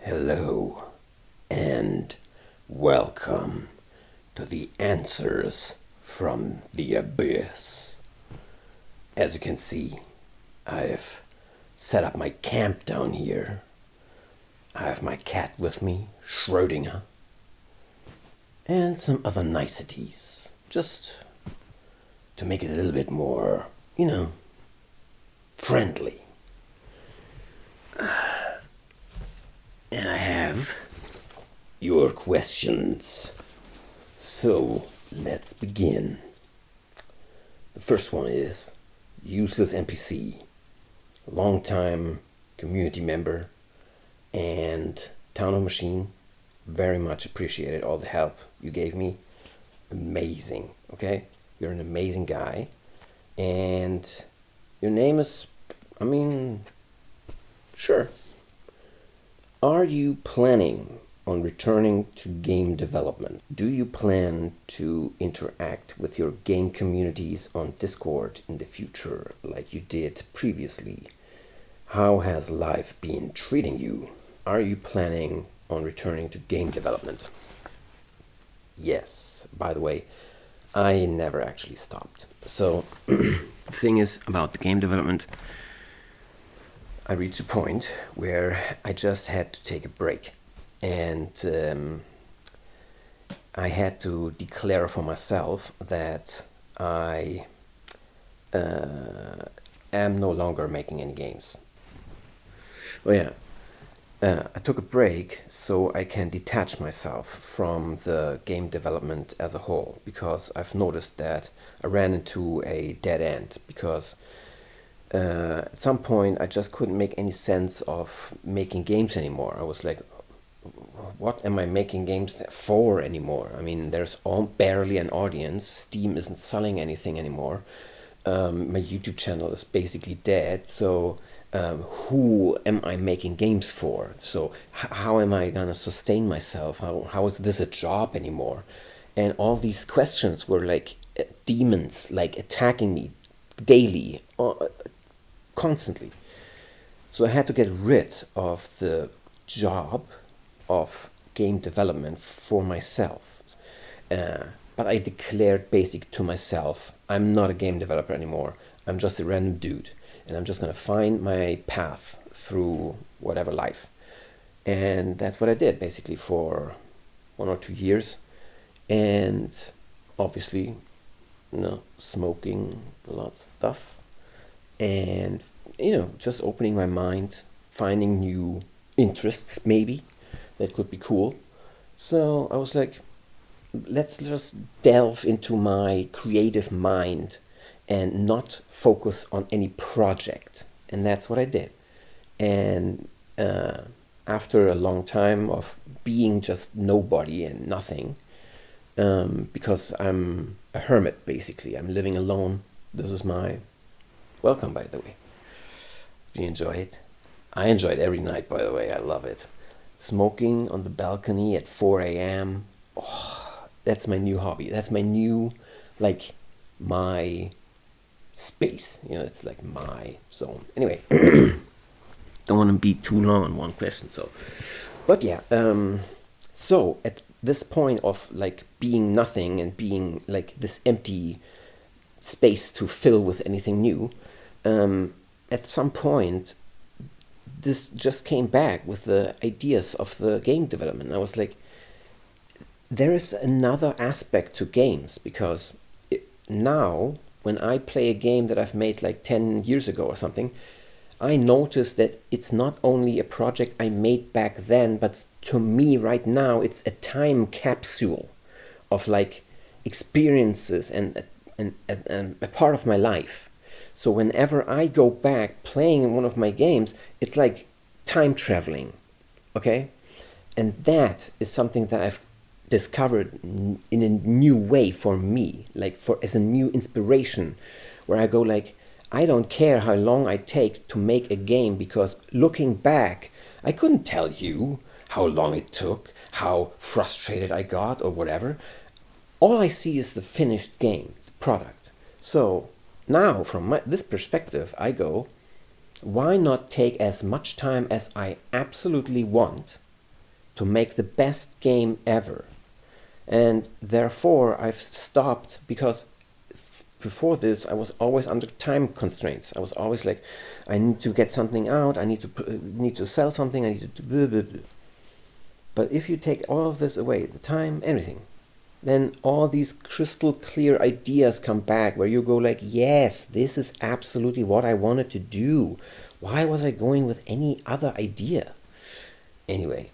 Hello and welcome to the Answers from the Abyss. As you can see, I've set up my camp down here. I have my cat with me, Schrödinger, and some other niceties, just to make it a little bit more, friendly. And I have your questions. So let's begin. The first one is Useless NPC, longtime community member and Town of Machine. Very much appreciated all the help you gave me. Amazing, okay? You're an amazing guy. And your name is, sure. Are you planning on returning to game development? Do you plan to interact with your game communities on Discord in the future like you did previously? How has life been treating you? Are you planning on returning to game development? Yes, by the way, I never actually stopped. So, the thing is about the game development, I reached a point where I just had to take a break, and I had to declare for myself that I am no longer making any games. Oh yeah, I took a break so I can detach myself from the game development as a whole, because I've noticed that I ran into a dead end, because at some point I just couldn't make any sense of making games anymore. I was like, what am I making games for anymore? I mean, there's barely an audience. Steam isn't selling anything anymore. My YouTube channel is basically dead. So who am I making games for? So how am I gonna sustain myself? How is this a job anymore? And all these questions were like demons, like attacking me daily, constantly. So I had to get rid of the job of game development for myself. But I declared basic to myself, I'm not a game developer anymore. I'm just a random dude, and I'm just gonna find my path through whatever life. And that's what I did basically for 1 or 2 years. And obviously, smoking lots of stuff, and just opening my mind, finding new interests maybe that could be cool. So I was like, let's just delve into my creative mind and not focus on any project. And that's what I did. And after a long time of being just nobody and nothing, because I'm a hermit basically, I'm living alone. This is my welcome, by the way. Do you enjoy it? I enjoy it every night, by the way. I love it. Smoking on the balcony at 4 a.m. Oh, that's my new hobby. That's my new, my space. It's like my zone. Anyway, don't want to be too long on one question. But yeah. So at this point of being nothing and being like this empty space to fill with anything new, at some point this just came back with the ideas of the game development. I was like, there is another aspect to games, because now when I play a game that I've made 10 years ago or something, I notice that it's not only a project I made back then, but to me right now it's a time capsule of experiences and a part of my life. So whenever I go back playing one of my games, it's like time traveling, okay? And that is something that I've discovered in a new way for me, as a new inspiration, where I go I don't care how long I take to make a game, because looking back, I couldn't tell you how long it took, how frustrated I got or whatever. All I see is the finished game, the product. So now, from this perspective, I go, why not take as much time as I absolutely want to make the best game ever. And therefore I've stopped, because before this I was always under time constraints. I was always like, I need to get something out, I need to sell something, I need to blah, blah, blah. But if you take all of this away, the time, everything, then all these crystal clear ideas come back, where you go like, yes, this is absolutely what I wanted to do. Why was I going with any other idea? Anyway,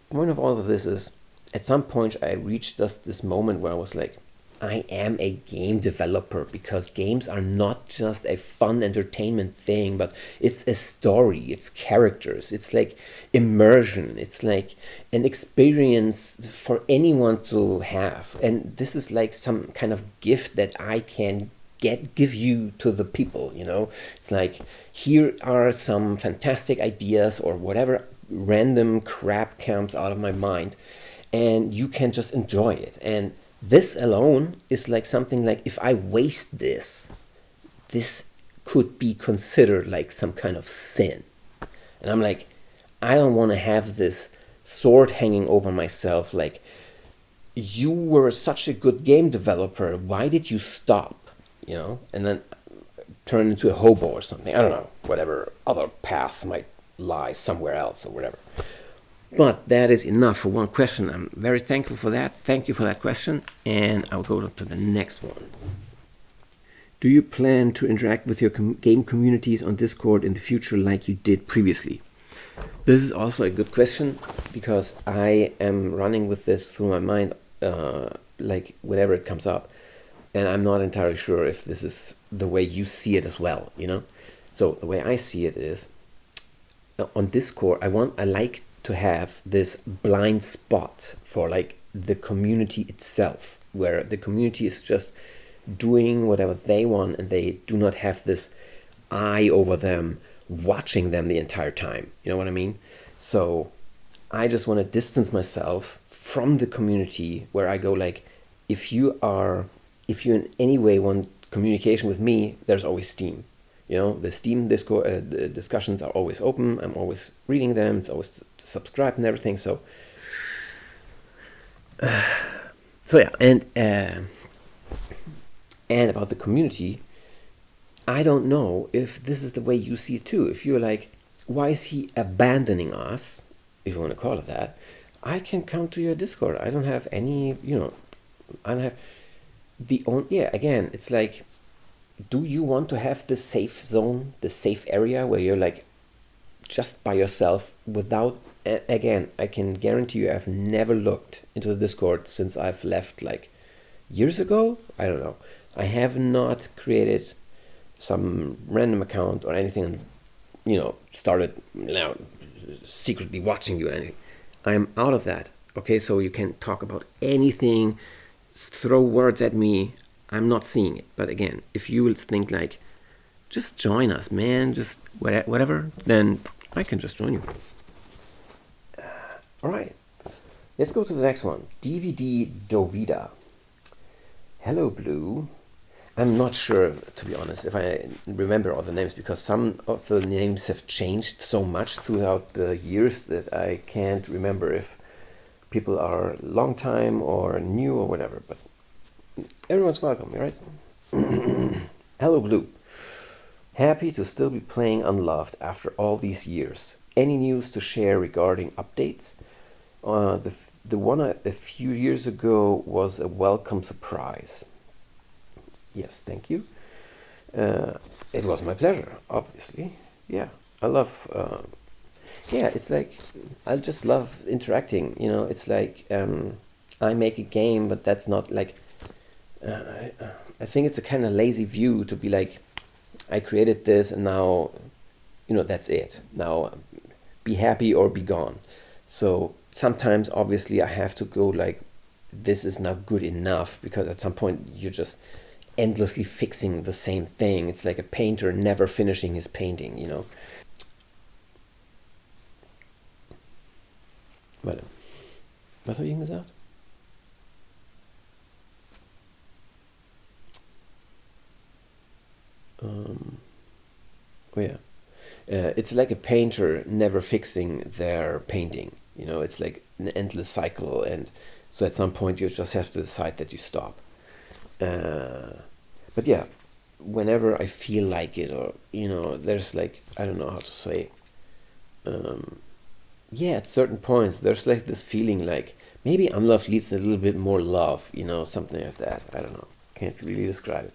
the point of all of this is, at some point I reached just this moment where I was like, I am a game developer, because games are not just a fun entertainment thing, but it's a story, it's characters, it's like immersion, it's like an experience for anyone to have. And this is like some kind of gift that I can give you to the people, you know. It's like, here are some fantastic ideas or whatever random crap comes out of my mind, and you can just enjoy it. And this alone is like something like, if I waste this could be considered like some kind of sin. And I'm like, I don't want to have this sword hanging over myself, like, you were such a good game developer, why did you stop? You know, and then turn into a hobo or something. I don't know, whatever other path might lie somewhere else or whatever. But that is enough for one question. I'm very thankful for that. Thank you for that question. And I'll go to the next one. Do you plan to interact with your game communities on Discord in the future like you did previously? This is also a good question, because I am running with this through my mind, like whenever it comes up. And I'm not entirely sure if this is the way you see it as well, you know? So the way I see it is, on Discord, I like to have this blind spot for like the community itself, where the community is just doing whatever they want, and they do not have this eye over them watching them the entire time. You know what I mean? So I just want to distance myself from the community, where I go like, if you in any way want communication with me, there's always Steam. You know, the Steam Discord the discussions are always open. I'm always reading them. It's always subscribed and everything. So yeah, and about the community, I don't know if this is the way you see it too. If you're like, why is he abandoning us, if you want to call it that? I can come to your Discord. I don't have any, you know, I don't have the only, yeah, again, it's like, do you want to have the safe zone, the safe area where you're like just by yourself without, again, I can guarantee you I've never looked into the Discord since I've left like years ago. I don't know. I have not created some random account or anything and, you know, started now secretly watching you or anything. I'm out of that. Okay, so you can talk about anything, throw words at me. I'm not seeing it. But again, if you will think like, just join us, man, just whatever, then I can just join you. All right, let's go to the next one. DVD Dovida. Hello, Blue. I'm not sure, to be honest, if I remember all the names, because some of the names have changed so much throughout the years that I can't remember if people are long time or new or whatever. But everyone's welcome, right? Hello, Blue. Happy to still be playing Unloved after all these years. Any news to share regarding updates? The one a few years ago was a welcome surprise. Yes, thank you. It was my pleasure, obviously. Yeah, I love... yeah, it's like, I just love interacting, you know, it's like, I make a game, but that's not like, I think it's a kind of lazy view to be like, I created this and now, you know, that's it. Now, be happy or be gone. So sometimes, obviously, I have to go like, this is not good enough, because at some point you're just endlessly fixing the same thing. It's like a painter never finishing his painting, you know. Warte. Was habe ich ihm gesagt? Oh yeah. It's like a painter never fixing their painting. You know, it's like an endless cycle, and so at some point you just have to decide that you stop. But yeah, whenever I feel like it, or there's like, I don't know how to say. Yeah, at certain points there's like this feeling like maybe unlove leads to a little bit more love, something like that. I don't know. Can't really describe it.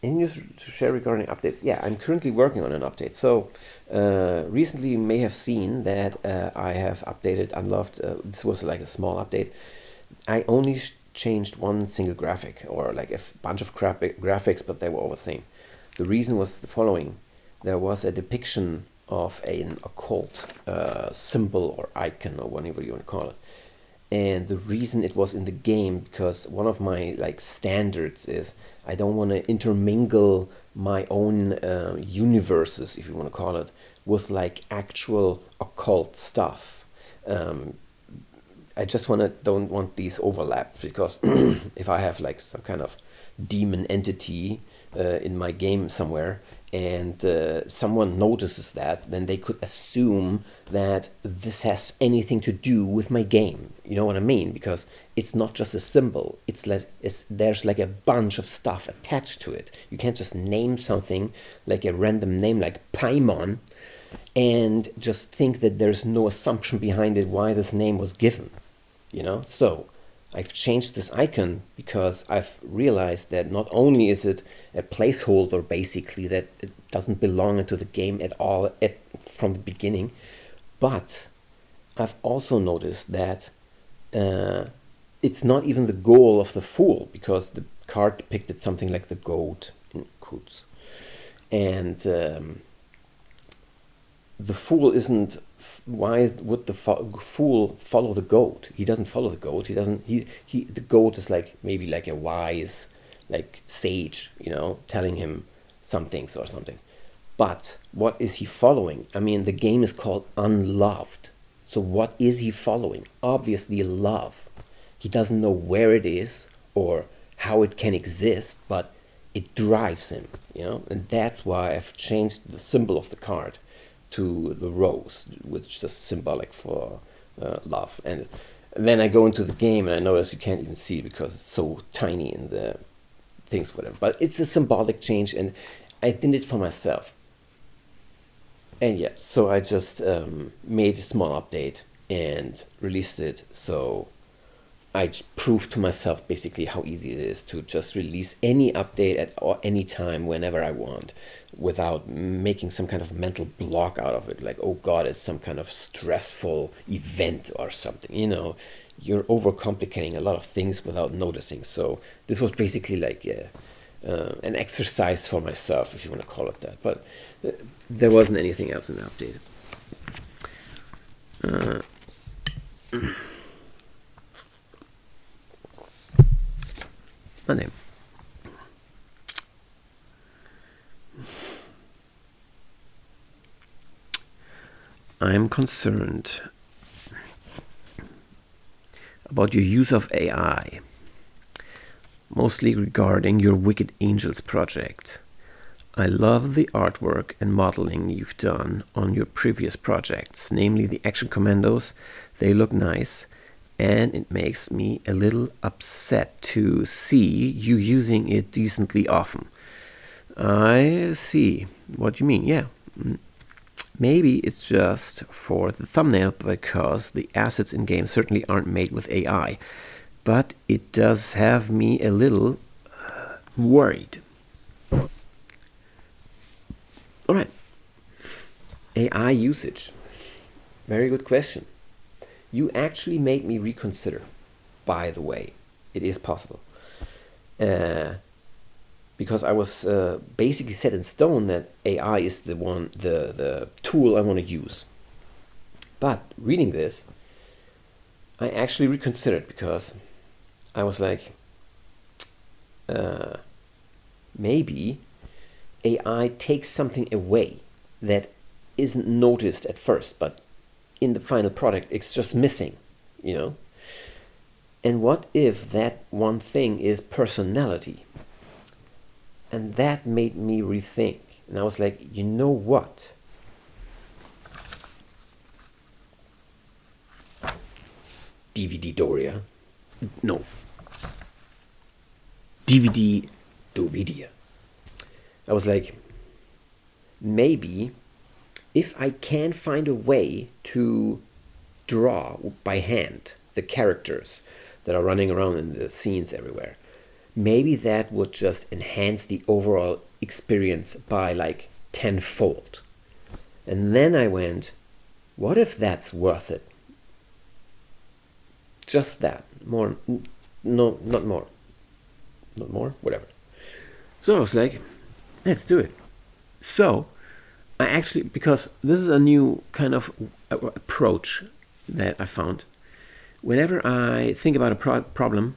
Any news to share regarding updates? Yeah, I'm currently working on an update. So recently you may have seen that I have updated Unloved. This was like a small update. I only changed one single graphic, or like a bunch of graphics, but they were all the same. The reason was the following. There was a depiction of an occult symbol or icon, or whatever you want to call it. And the reason it was in the game, because one of my like standards is I don't want to intermingle my own universes, if you want to call it, with like actual occult stuff. I just don't want these overlaps, because if I have like some kind of demon entity in my game somewhere, and someone notices that, then they could assume that this has anything to do with my game. You know what I mean? Because it's not just a symbol. There's like a bunch of stuff attached to it. You can't just name something like a random name like Paimon and just think that there's no assumption behind it why this name was given. So I've changed this icon because I've realized that not only is it a placeholder, basically, that it doesn't belong into the game at all from the beginning, but I've also noticed that it's not even the goal of the fool, because the card depicted something like the goat in quotes. And the fool isn't. Why would the fool follow the goat? He doesn't follow the goat. The goat is like maybe like a wise, like sage, telling him some things or something. But what is he following? I mean, the game is called Unloved. So what is he following? Obviously love. He doesn't know where it is or how it can exist, but it drives him, and that's why I've changed the symbol of the card to the rose, which is just symbolic for love. And then I go into the game and I notice you can't even see it because it's so tiny in the things, whatever. But it's a symbolic change, and I did it for myself. And yeah, so I just made a small update and released it. So I proved to myself basically how easy it is to just release any update at any time, whenever I want, without making some kind of mental block out of it. Like, oh God, it's some kind of stressful event or something. You're overcomplicating a lot of things without noticing. So this was basically like an exercise for myself, if you want to call it that. But there wasn't anything else in the update. My name. I'm concerned about your use of AI, mostly regarding your Wicked Angels project. I love the artwork and modeling you've done on your previous projects, namely the Action Commandos. They look nice, and it makes me a little upset to see you using it decently often. I see what you mean, yeah. Maybe it's just for the thumbnail, because the assets in game certainly aren't made with AI, but it does have me a little worried. Alright, AI usage. Very good question. You actually made me reconsider, by the way. It is possible. Because I was basically set in stone that AI is the tool I want to use. But reading this, I actually reconsidered, because I was like, maybe AI takes something away that isn't noticed at first, but in the final product it's just missing, And what if that one thing is personality? And that made me rethink. And I was like, you know what? DVD Doria. No. DVD Dovidia. I was like, maybe if I can find a way to draw by hand the characters that are running around in the scenes everywhere, maybe that would just enhance the overall experience by like tenfold. And then I went, what if that's worth it? Just that. More. No, not more. Not more? Whatever. So I was like, let's do it. So I actually, because this is a new kind of approach that I found. Whenever I think about a problem,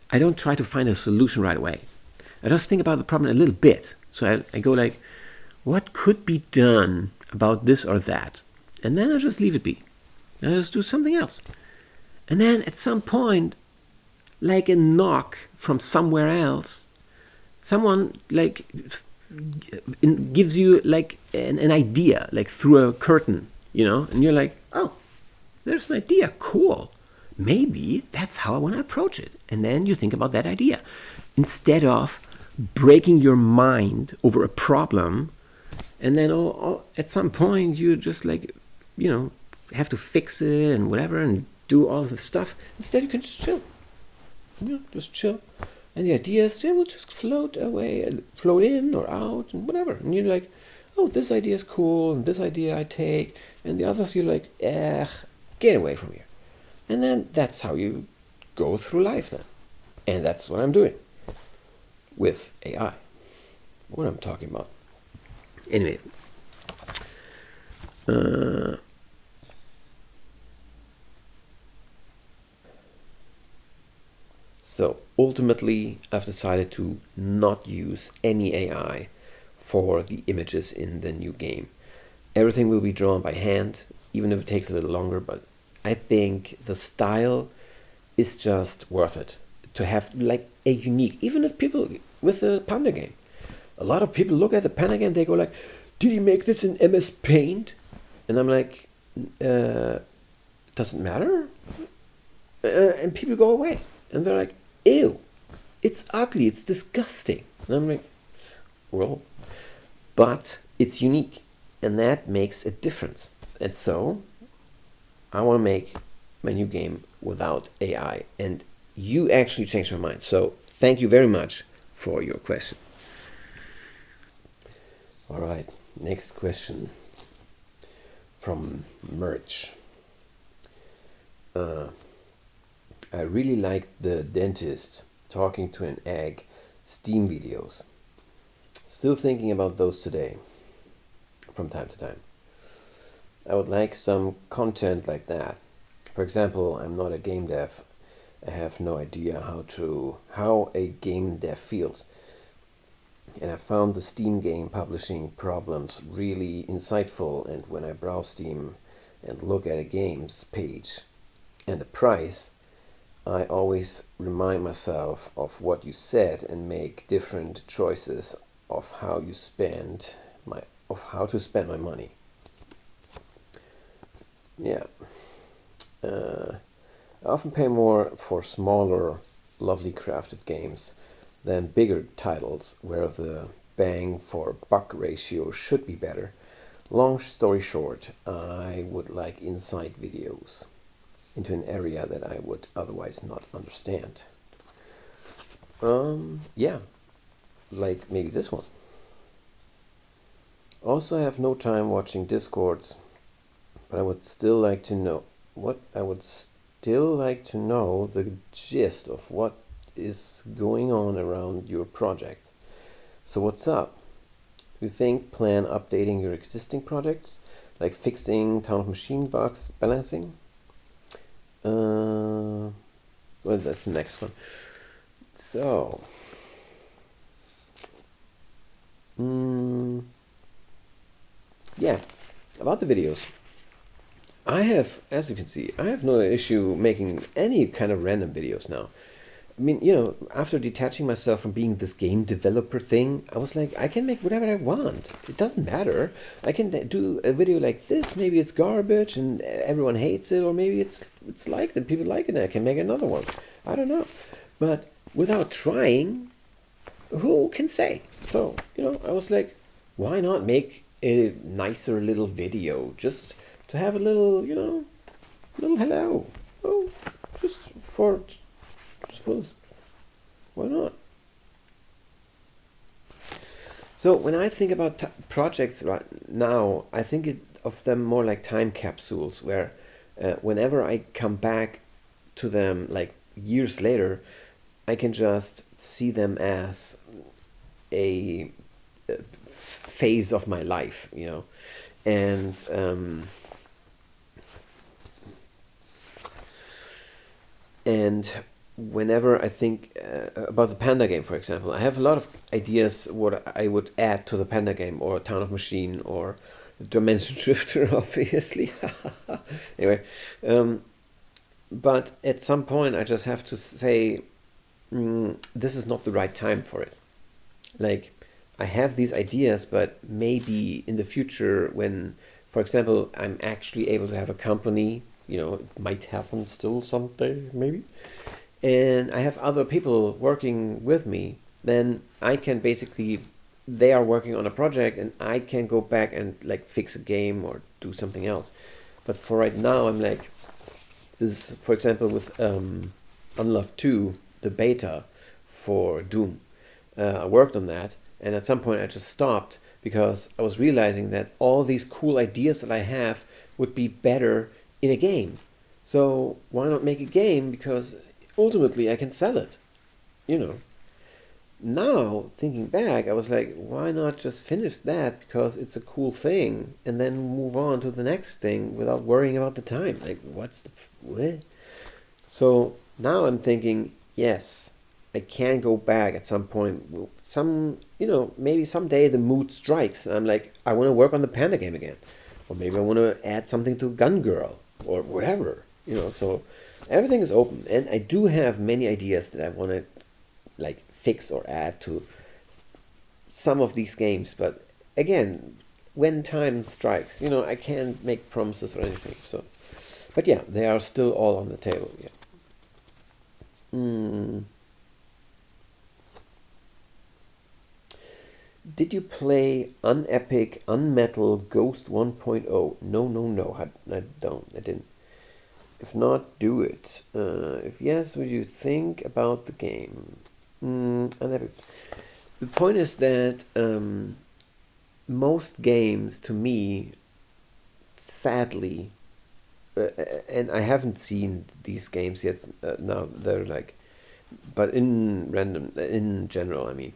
I don't try to find a solution right away. I just think about the problem a little bit. So I go like, what could be done about this or that? And then I just leave it be. And I just do something else. And then at some point, like a knock from somewhere else, someone like gives you like an idea, like through a curtain, and you're like, oh, there's an idea, cool. Maybe that's how I want to approach it. And then you think about that idea. Instead of breaking your mind over a problem, and then at some point you just like, have to fix it and whatever and do all the stuff. Instead you can just chill. Just chill. And the ideas, they will just float away and float in or out and whatever. And you're like, oh, this idea is cool, and this idea I take, and the others you're like, get away from here. And then that's how you go through life then. And that's what I'm doing with AI. What I'm talking about. Anyway. So ultimately, I've decided to not use any AI for the images in the new game. Everything will be drawn by hand, even if it takes a little longer, but I think the style is just worth it. To have like a unique, even if people with the Panda game. A lot of people look at the Panda game, they go like, did he make this in MS Paint? And I'm like, doesn't matter. And people go away. And they're like, ew, it's ugly, it's disgusting. And I'm like, well, but it's unique. And that makes a difference. And so, I want to make my new game without AI. And you actually changed my mind. So, thank you very much for your question. All right, next question from Merch. I really liked the dentist talking to an egg Steam videos. Still thinking about those today, from time to time. I would like some content like that. For example, I'm not a game dev. I have no idea how a game dev feels. And I found the Steam game publishing problems really insightful, and when I browse Steam and look at a games page and the price, I always remind myself of what you said and make different choices of how to spend my money. Yeah. I often pay more for smaller, lovely crafted games than bigger titles where the bang for buck ratio should be better. Long story short, I would like insight videos into an area that I would otherwise not understand. Yeah, like maybe this one. Also, I have no time watching Discords, but I would still like to know the gist of what is going on around your project. So what's up? You plan updating your existing projects, like fixing Town of Machine bugs, balancing? Well, that's the next one. So, yeah, about the videos. I have, as you can see, I have no issue making any kind of random videos now. mean, after detaching myself from being this game developer thing, I was like, I can make whatever I want. It doesn't matter. I can do a video like this. Maybe it's garbage and everyone hates it, or maybe it's liked and people like it, and I can make another one. I don't know. But without trying, who can say? So, I was like, why not make a nicer little video just to have a little, little hello. Oh, just for why not? So when I think about projects right now, I think of them more like time capsules, where whenever I come back to them, like years later, I can just see them as a phase of my life, and whenever I think about the Panda game, for example, I have a lot of ideas what I would add to the Panda game, or Town of Machine, or Dimension Drifter, obviously. Anyway, but at some point I just have to say, this is not the right time for it. Like, I have these ideas, but maybe in the future, when, for example, I'm actually able to have a company, it might happen still someday, maybe, and I have other people working with me, then I can basically, they are working on a project and I can go back and like fix a game or do something else. But for right now, I'm like, this, for example, with Unloved 2, the beta for Doom. I worked on that, and at some point I just stopped because I was realizing that all these cool ideas that I have would be better in a game. So why not make a game? Because ultimately I can sell it. Now, thinking back, I was like, why not just finish that because it's a cool thing, and then move on to the next thing without worrying about the time? Like, what's the... What? So now I'm thinking, yes, I can go back at some point. Maybe someday the mood strikes. And I'm like, I want to work on the Panda game again. Or maybe I want to add something to Gun Girl or whatever. So everything is open. And I do have many ideas that I want to like fix or add to some of these games. But again, when time strikes, I can't make promises or anything. So, but yeah, they are still all on the table. Yeah. Did you play Unepic Unmetal Ghost 1.0? No, I don't. I didn't. If not, do it. If yes, what do you think about the game? Unepic. The point is that most games, to me, sadly, and I haven't seen these games yet. Now they're like, but in general, I mean,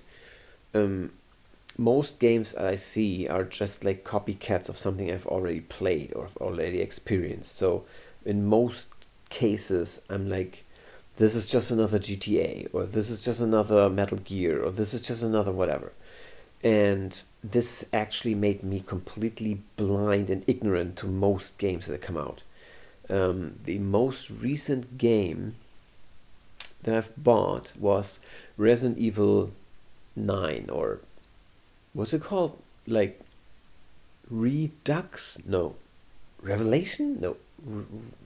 most games I see are just like copycats of something I've already played or already experienced. So in most cases, I'm like, this is just another GTA, or this is just another Metal Gear, or this is just another whatever. And this actually made me completely blind and ignorant to most games that come out. The most recent game that I've bought was Resident Evil 9, or what's it called? Like Redux? No. Revelation? No.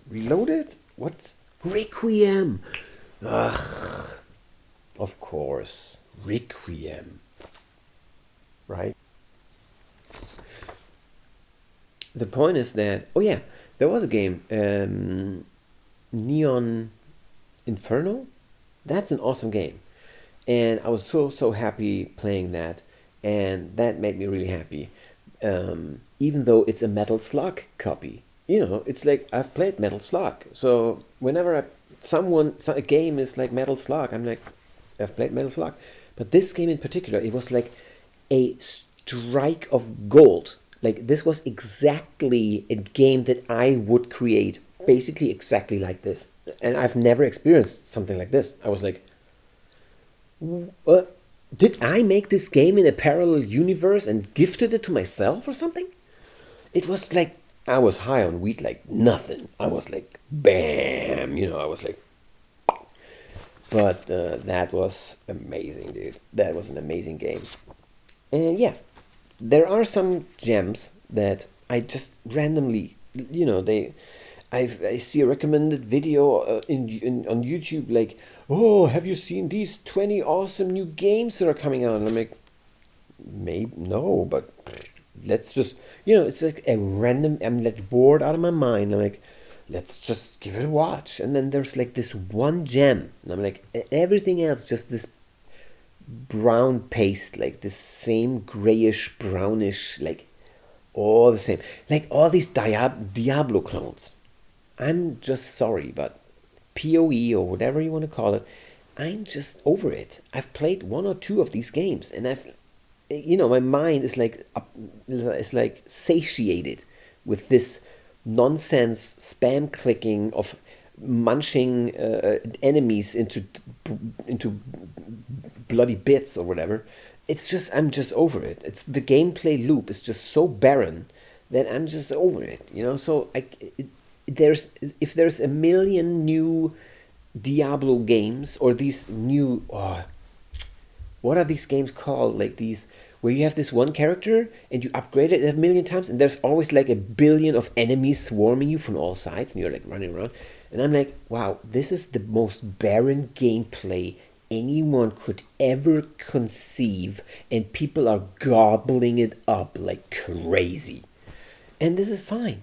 Reloaded? What? Requiem! Ugh. Of course. Requiem. Right? The point is that, oh yeah, there was a game, Neon Inferno. That's an awesome game. And I was so happy playing that. And that made me really happy. Even though it's a Metal Slug copy. It's like, I've played Metal Slug. So whenever a game is like Metal Slug, I'm like, I've played Metal Slug. But this game in particular, it was like a strike of gold. Like, this was exactly a game that I would create, basically exactly like this. And I've never experienced something like this. I was like, did I make this game in a parallel universe and gifted it to myself or something? It was like, I was high on weed like nothing. I was like, bam, I was like, But that was amazing, dude. That was an amazing game. And yeah, there are some gems that I just randomly, I see a recommended video on YouTube like, oh, have you seen these 20 awesome new games that are coming out? And I'm like, maybe no, but let's just, it's like a random. I'm like bored out of my mind. I'm like, let's just give it a watch. And then there's like this one gem, and I'm like, everything else just this brown paste, like this same grayish brownish, like all the same, like all these Diablo clones. I'm just sorry, but PoE or whatever you want to call it, I'm just over it. I've played one or two of these games, and my mind is like satiated with this nonsense spam clicking of munching enemies into bloody bits or whatever. It's just I'm just over it. It's the gameplay loop is just so barren that I'm just over it. So there's if there's a million new Diablo games or these new what are these games called? Like these where you have this one character and you upgrade it a million times and there's always like a billion of enemies swarming you from all sides and you're like running around. And I'm like, wow, this is the most barren gameplay anyone could ever conceive, and people are gobbling it up like crazy. And this is fine,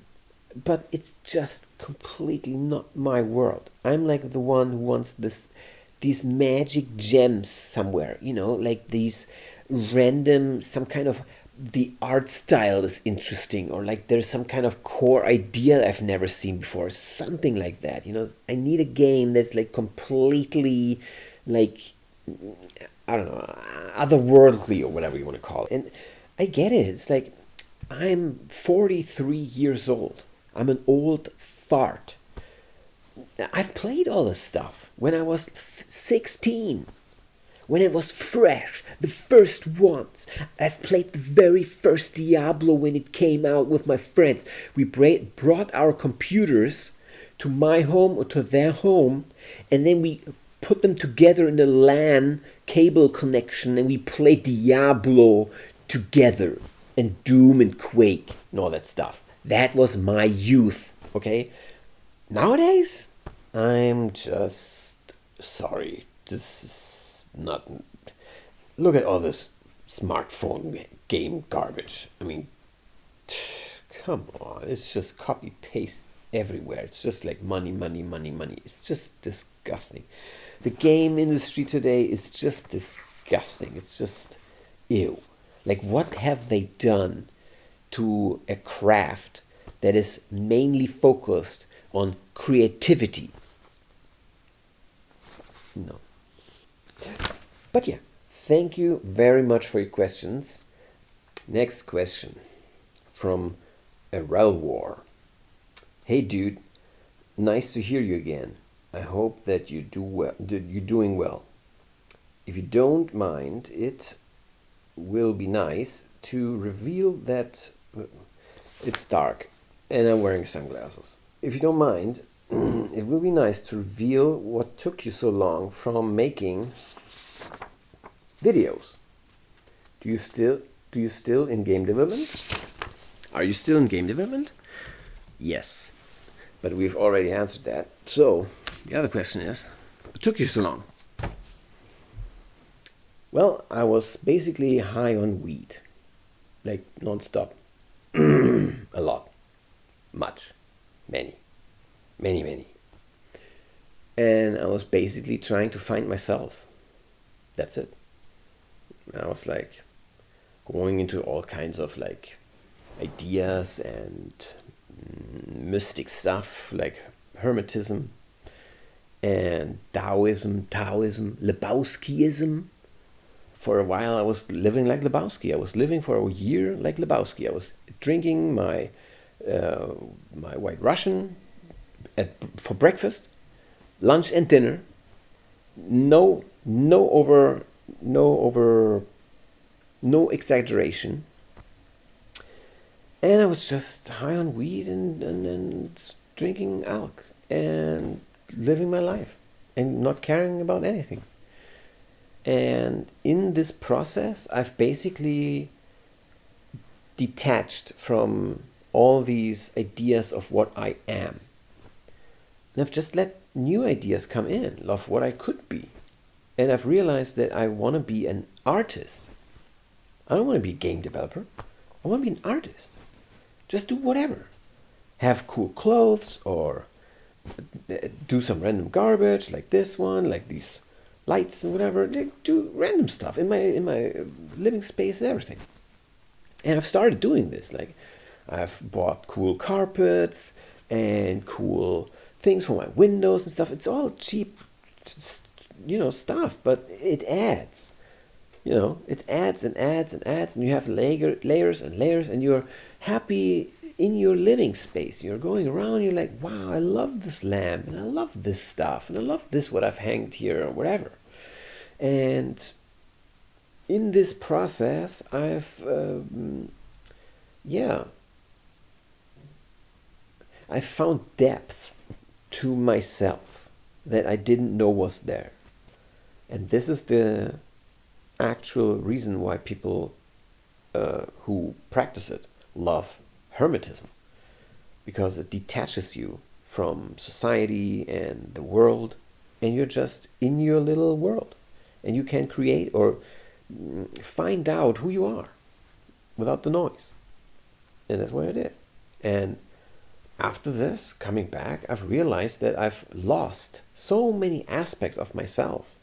but it's just completely not my world. I'm like the one who wants these magic gems somewhere, like these random, some kind of, the art style is interesting, or like there's some kind of core idea I've never seen before, something like that. I need a game that's like completely, like, I don't know, otherworldly or whatever you want to call it. And I get it. It's like I'm 43 years old. I'm an old fart. I've played all this stuff when I was 16. When it was fresh, the first ones. I've played the very first Diablo when it came out with my friends. We brought our computers to my home or to their home, and then we put them together in a LAN cable connection, and we played Diablo together, and Doom and Quake and all that stuff. That was my youth, okay? Nowadays, I'm just sorry. This is not. Look at all this smartphone game garbage. I mean, come on. It's just copy paste everywhere. It's just like money, money, money, money. It's just disgusting. The game industry today is just disgusting. It's just ew. Like, what have they done to a craft that is mainly focused on creativity? No. But yeah, thank you very much for your questions. Next question from Erelwar. Hey dude, nice to hear you again. I hope that you do well. You're doing well. If you don't mind, it will be nice to reveal that it's dark and I'm wearing sunglasses. If you don't mind, it will be nice to reveal what took you so long from making videos. Do you still in game development? Are you still in game development? Yes, but we've already answered that. So the other question is, what took you so long? Well, I was basically high on weed, like non-stop. A lot, much, many, many, many. And I was basically trying to find myself. That's it. I was like going into all kinds of like ideas and mystic stuff like Hermetism and Taoism, Lebowskiism. For a while I was living like Lebowski. I was living for a year like Lebowski. I was drinking my my White Russian for breakfast, lunch and dinner. No exaggeration. And I was just high on weed and drinking alk and living my life. and not caring about anything. And in this process, I've basically detached from all these ideas of what I am. And I've just let new ideas come in of what I could be. And I've realized that I want to be an artist. I don't want to be a game developer. I want to be an artist. Just do whatever. Have cool clothes or do some random garbage like this one, like these lights and whatever. Do random stuff in my living space and everything. And I've started doing this. Like I've bought cool carpets and cool things for my windows and stuff. It's all cheap, stuff, but it adds. It adds and adds and adds, and you have layers and layers, and you're happy in your living space. You're going around, you're like, wow, I love this lamp, and I love this stuff, and I love this, what I've hanged here, or whatever. And in this process, I found depth to myself that I didn't know was there. And this is the actual reason why people who practice it love hermetism, because it detaches you from society and the world, and you're just in your little world, and you can create or find out who you are without the noise. And that's what I did. And after this, coming back, I've realized that I've lost so many aspects of myself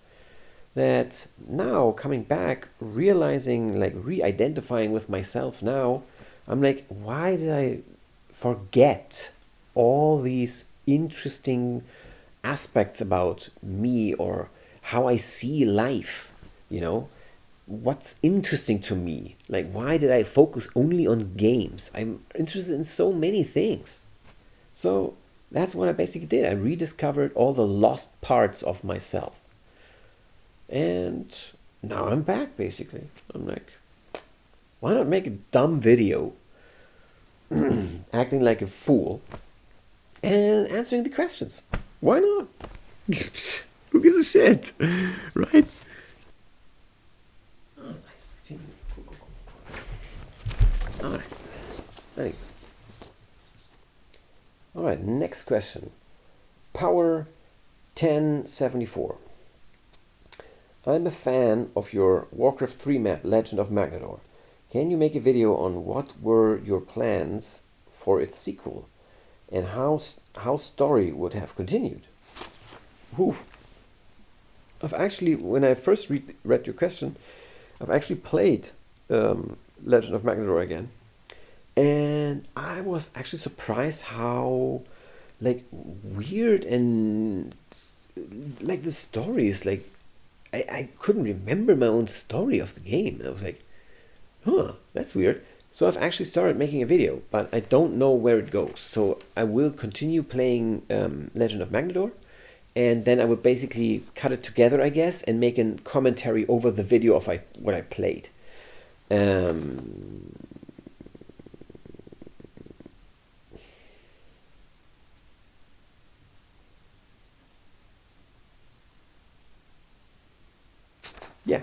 that now coming back, realizing, like re-identifying with myself now, I'm like, why did I forget all these interesting aspects about me or how I see life, What's interesting to me? Like, why did I focus only on games? I'm interested in so many things. So that's what I basically did. I rediscovered all the lost parts of myself. And now I'm back, basically. I'm like, why not make a dumb video acting like a fool and answering the questions? Why not? Who gives a shit? Right? Oh, nice. Alright. Alright, next question. Power 1074. I'm a fan of your Warcraft 3 map, Legend of Magnador. Can you make a video on what were your plans for its sequel and how story would have continued? Oof. I've actually, when I first read your question, I've actually played Legend of Magnador again, and I was actually surprised how weird and the story is I couldn't remember my own story of the game. And I was like, huh, that's weird. So I've actually started making a video, but I don't know where it goes. So I will continue playing Legend of Magnador, and then I will basically cut it together, I guess, and make a commentary over the video of what I played. Yeah,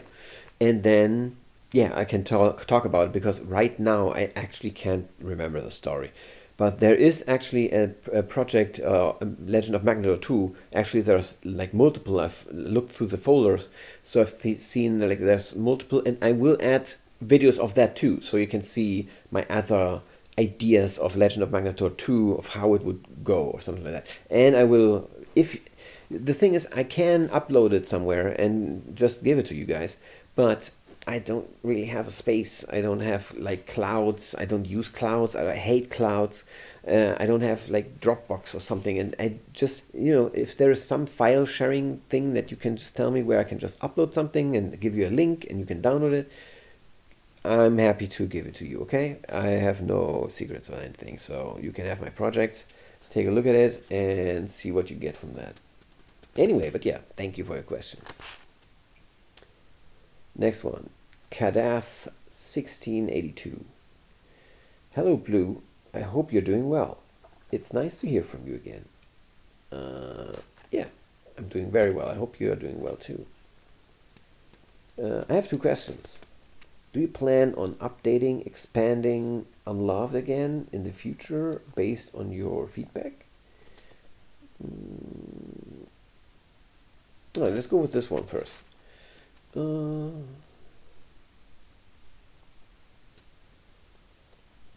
and then I can talk about it, because right now I actually can't remember the story. But there is actually a project, Legend of Magnador 2. Actually, there's multiple. I've looked through the folders, so I've seen there's multiple, and I will add videos of that too, so you can see my other ideas of Legend of Magnador 2, of how it would go or something like that. And I will, if the thing is, I can upload it somewhere and just give it to you guys, but I don't really have a space. I don't have clouds. I don't use clouds. I hate clouds. I don't have Dropbox or something. And I just, if there is some file sharing thing that you can just tell me where I can just upload something and give you a link and you can download it, I'm happy to give it to you, okay? I have no secrets or anything, so you can have my projects, take a look at it, and see what you get from that. Anyway, but yeah, thank you for your question. Next one, Kadath 1682. Hello, Blue. I hope you're doing well. It's nice to hear from you again. Yeah, I'm doing very well. I hope you are doing well too. I have two questions. Do you plan on updating, expanding Unloved again in the future based on your feedback? All right, let's go with this one first. Do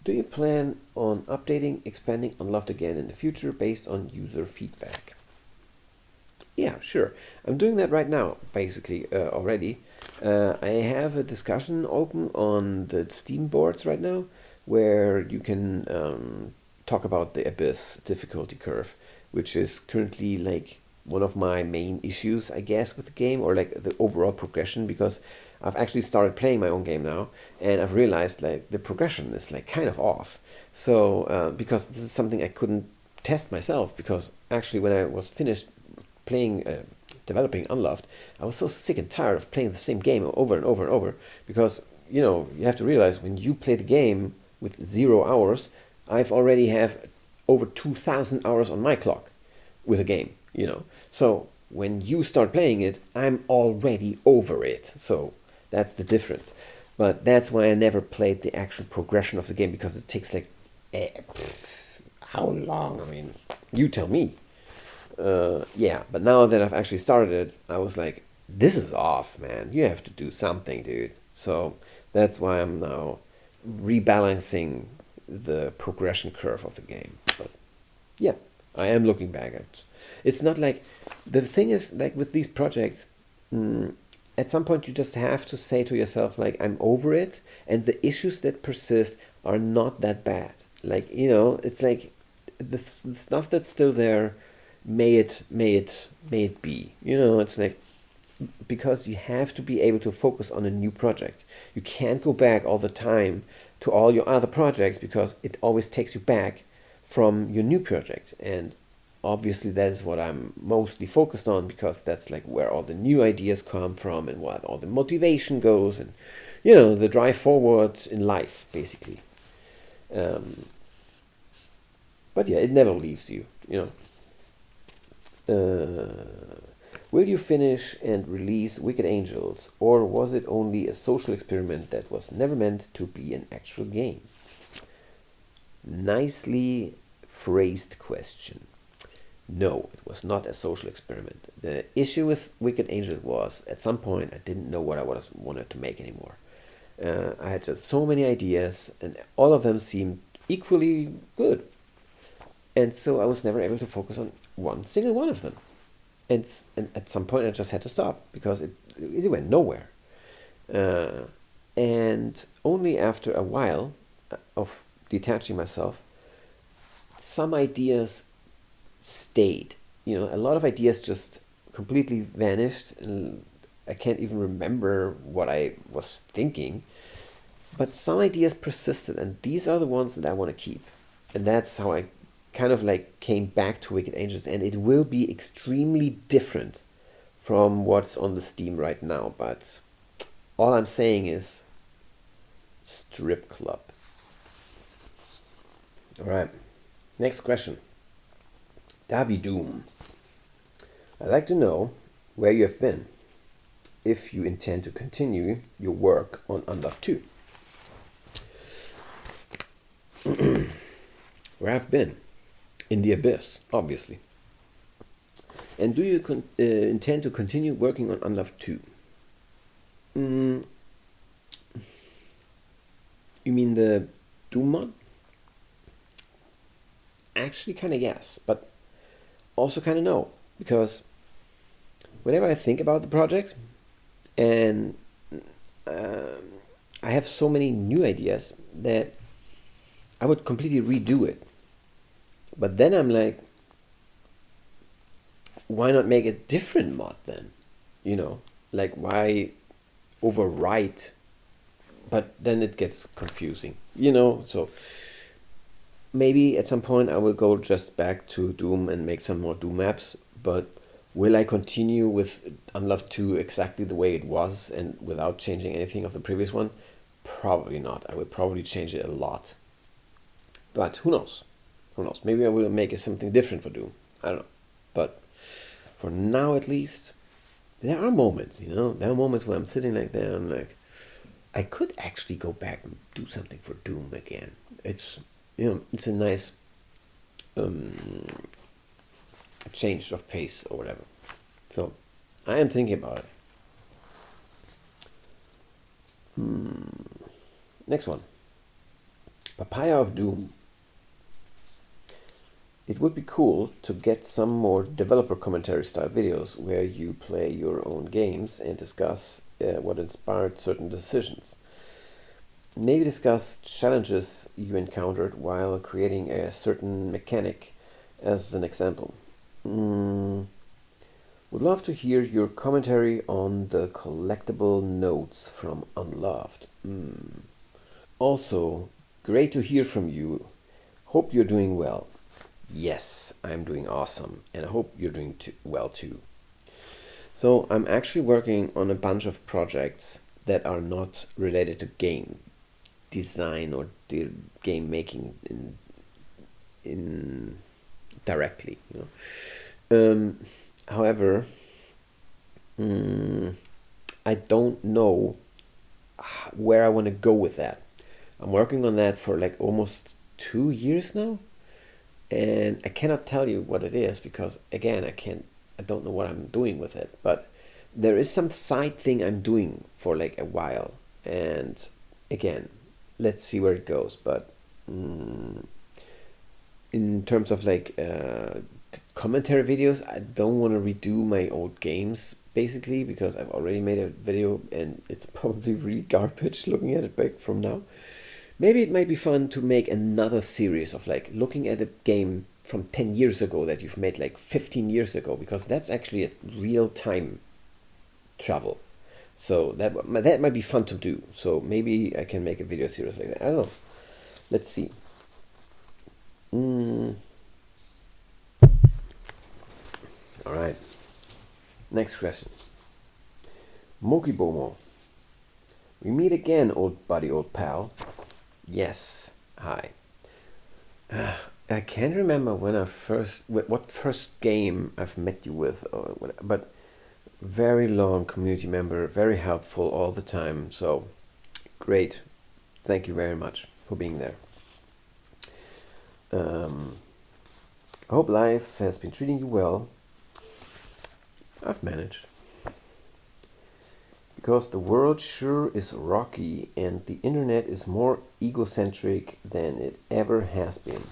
you plan on updating, expanding Unloved again in the future based on user feedback? Yeah, sure. I'm doing that right now, basically, already. I have a discussion open on the Steam boards right now where you can talk about the Abyss difficulty curve, which is currently like one of my main issues, I guess, with the game, or like the overall progression, because I've actually started playing my own game now, and I've realized like the progression is like kind of off. So because this is something I couldn't test myself, because actually when I was finished playing, developing Unloved, I was so sick and tired of playing the same game over and over and over, because you have to realize when you play the game with 0 hours, I've already have over 2,000 hours on my clock with a game. So when you start playing it, I'm already over it. So that's the difference. But that's why I never played the actual progression of the game, because it takes like how long? I mean, you tell me. Yeah, but now that I've actually started it, I was like, this is off, man. You have to do something, dude. So that's why I'm now rebalancing the progression curve of the game. But yeah, I am looking back at. It's not like the thing is like with these projects. At some point, you just have to say to yourself, like, I'm over it, and the issues that persist are not that bad. Like, it's like the stuff that's still there, may it be. It's like, because you have to be able to focus on a new project. You can't go back all the time to all your other projects, because it always takes you back from your new project. And obviously that is what I'm mostly focused on, because that's like where all the new ideas come from, and where all the motivation goes, and the drive forward in life, basically. But yeah, it never leaves you. Will you finish and release Wicked Angels, or was it only a social experiment that was never meant to be an actual game? Nicely phrased question. No, it was not a social experiment. The issue with Wicked Angel was, at some point, I didn't know what I wanted to make anymore. I had just so many ideas, and all of them seemed equally good. And so I was never able to focus on one single one of them. And at some point, I just had to stop, because it went nowhere. And only after a while of detaching myself, some ideas stayed. A lot of ideas just completely vanished, and I can't even remember what I was thinking. But some ideas persisted, and these are the ones that I want to keep. And that's how I kind of like came back to Wicked Angels, and it will be extremely different from what's on the Steam right now. But all I'm saying is strip club. All right, next question. Davi Doom. I'd like to know where you have been, if you intend to continue your work on Unloved 2. Where I've been? In the Abyss, obviously. And do you intend to continue working on Unloved 2? You mean the Doom mod? Actually, kind of yes, but also kind of no, because whenever I think about the project, and I have so many new ideas that I would completely redo it. But then I'm like, why not make a different mod then? Like, why overwrite? But then it gets confusing, so maybe at some point I will go just back to Doom and make some more Doom maps, but will I continue with Unloved 2 exactly the way it was and without changing anything of the previous one? Probably not. I will probably change it a lot. But who knows? Who knows? Maybe I will make something different for Doom. I don't know. But for now at least, there are moments, there are moments where I'm sitting like there and I'm like, I could actually go back and do something for Doom again. It's a nice change of pace or whatever. So I am thinking about it. Next one. Papaya of Doom. It would be cool to get some more developer commentary style videos where you play your own games and discuss what inspired certain decisions. Maybe discuss challenges you encountered while creating a certain mechanic as an example. Would love to hear your commentary on the collectible notes from Unloved. Also, great to hear from you. Hope you're doing well. Yes, I'm doing awesome, and I hope you're doing well too. So I'm actually working on a bunch of projects that are not related to game design or game making in directly. However, I don't know where I want to go with that. I'm working on that for like almost 2 years now, and I cannot tell you what it is because again I don't know what I'm doing with it, but there is some side thing I'm doing for like a while, and again, let's see where it goes. But in terms of like commentary videos, I don't want to redo my old games basically because I've already made a video and it's probably really garbage looking at it back from now. Maybe it might be fun to make another series of like looking at a game from 10 years ago that you've made like 15 years ago, because that's actually a real time travel. So that might be fun to do. So maybe I can make a video series like that. I don't know. Let's see. All right. Next question. Mokibomo. We meet again, old buddy, old pal. Yes. Hi. I can't remember what first game I've met you with, or what, but very long community member, very helpful all the time. So great. Thank you very much for being there. I hope life has been treating you well. I've managed. Because the world sure is rocky and the internet is more egocentric than it ever has been.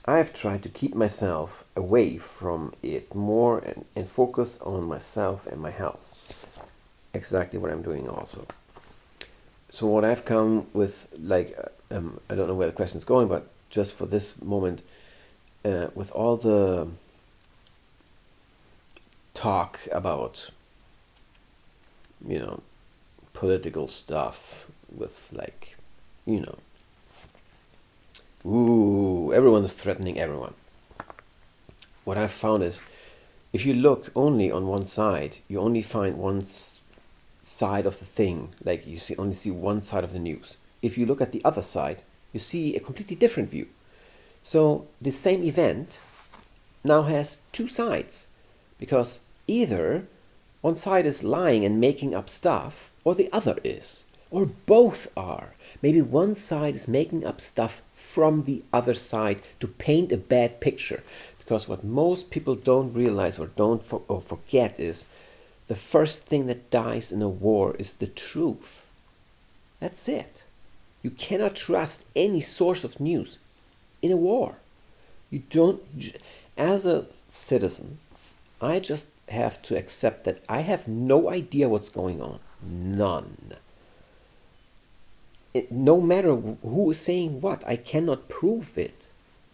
I've tried to keep myself away from it more and focus on myself and my health. Exactly what I'm doing also. So what I've come with, like, I don't know where the question's going, but just for this moment, with all the talk about, political stuff with like, everyone is threatening everyone. What I've found is, if you look only on one side, you only find one side of the thing. Like you only see one side of the news. If you look at the other side, you see a completely different view. So the same event now has two sides, because either one side is lying and making up stuff, or the other is, or both are. Maybe one side is making up stuff from the other side to paint a bad picture. Because what most people don't realize or or forget is the first thing that dies in a war is the truth. That's it. You cannot trust any source of news in a war. You don't. As a citizen, I just have to accept that I have no idea what's going on. None. No matter who is saying what, I cannot prove it.